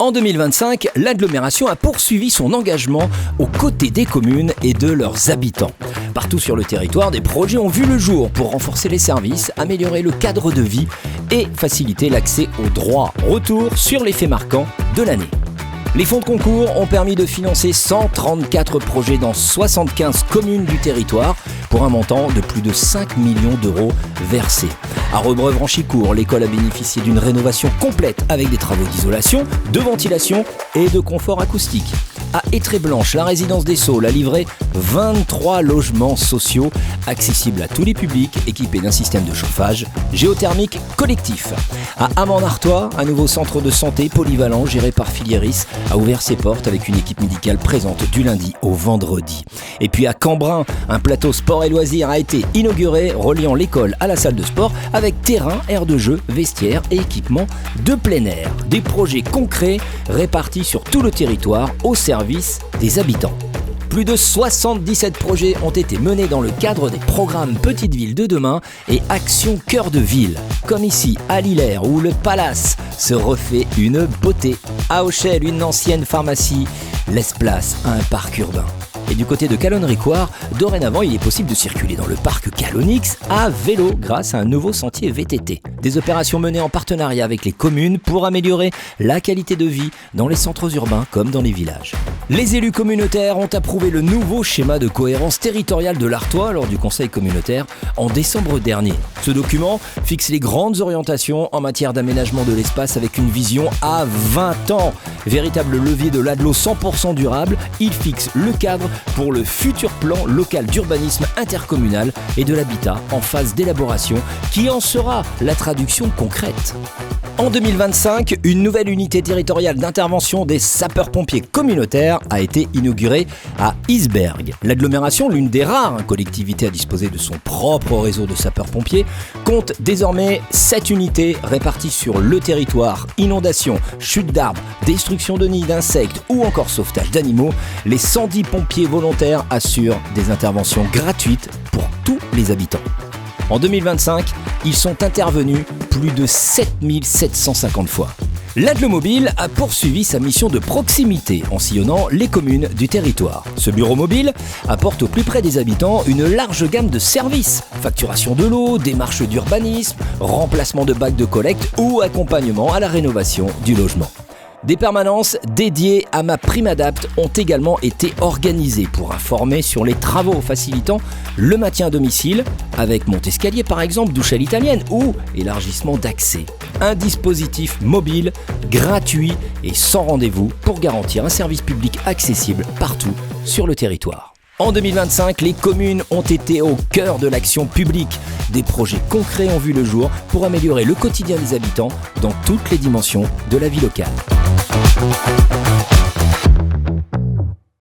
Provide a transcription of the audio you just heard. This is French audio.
En 2025, l'agglomération a poursuivi son engagement aux côtés des communes et de leurs habitants. Partout sur le territoire, des projets ont vu le jour pour renforcer les services, améliorer le cadre de vie et faciliter l'accès aux droits. Retour sur les faits marquants de l'année. Les fonds de concours ont permis de financer 134 projets dans 75 communes du territoire pour un montant de plus de 5 millions d'euros versés. À Rebreuve-Ranchicourt, l'école a bénéficié d'une rénovation complète avec des travaux d'isolation, de ventilation et de confort acoustique. À Étré-Blanche, la résidence des Saules a livré 23 logements sociaux accessibles à tous les publics, équipés d'un système de chauffage géothermique collectif. À Amand-Artois, un nouveau centre de santé polyvalent géré par Filieris a ouvert ses portes avec une équipe médicale présente du lundi au vendredi. Et puis à Cambrin, un plateau sport et loisirs a été inauguré, reliant l'école à la salle de sport avec terrain, aire de jeu, vestiaires et équipements de plein air. Des projets concrets répartis sur tout le territoire au service des habitants. Plus de 77 projets ont été menés dans le cadre des programmes Petites Villes de demain et Action Cœur de Ville. Comme ici à Lillers où le Palace se refait une beauté. À Auchel, une ancienne pharmacie laisse place à un parc urbain. Et du côté de Calonne-Ricoire, dorénavant, il est possible de circuler dans le parc Calonix à vélo grâce à un nouveau sentier VTT. Des opérations menées en partenariat avec les communes pour améliorer la qualité de vie dans les centres urbains comme dans les villages. Les élus communautaires ont approuvé le nouveau schéma de cohérence territoriale de l'Artois lors du conseil communautaire en décembre dernier. Ce document fixe les grandes orientations en matière d'aménagement de l'espace avec une vision à 20 ans. Véritable levier de l'ADLO 100% durable, il fixe le cadre pour le futur plan local d'urbanisme intercommunal et de l'habitat en phase d'élaboration qui en sera la traduction concrète. En 2025, une nouvelle unité territoriale d'intervention des sapeurs-pompiers communautaires a été inaugurée à Isbergues. L'agglomération, l'une des rares collectivités à disposer de son propre réseau de sapeurs-pompiers, compte désormais 7 unités réparties sur le territoire. Inondations, chutes d'arbres, destruction de nids d'insectes ou encore sauvetage d'animaux, les 110 pompiers volontaires assurent des interventions gratuites pour tous les habitants. En 2025, ils sont intervenus plus de 7750 fois. L'Agglo-Mobile a poursuivi sa mission de proximité en sillonnant les communes du territoire. Ce bureau mobile apporte au plus près des habitants une large gamme de services. Facturation de l'eau, démarches d'urbanisme, remplacement de bacs de collecte ou accompagnement à la rénovation du logement. Des permanences dédiées à MaPrimeAdapt ont également été organisées pour informer sur les travaux facilitant le maintien à domicile, avec monte-escalier par exemple, douche à l'italienne ou élargissement d'accès. Un dispositif mobile, gratuit et sans rendez-vous pour garantir un service public accessible partout sur le territoire. En 2025, les communes ont été au cœur de l'action publique. Des projets concrets ont vu le jour pour améliorer le quotidien des habitants dans toutes les dimensions de la vie locale.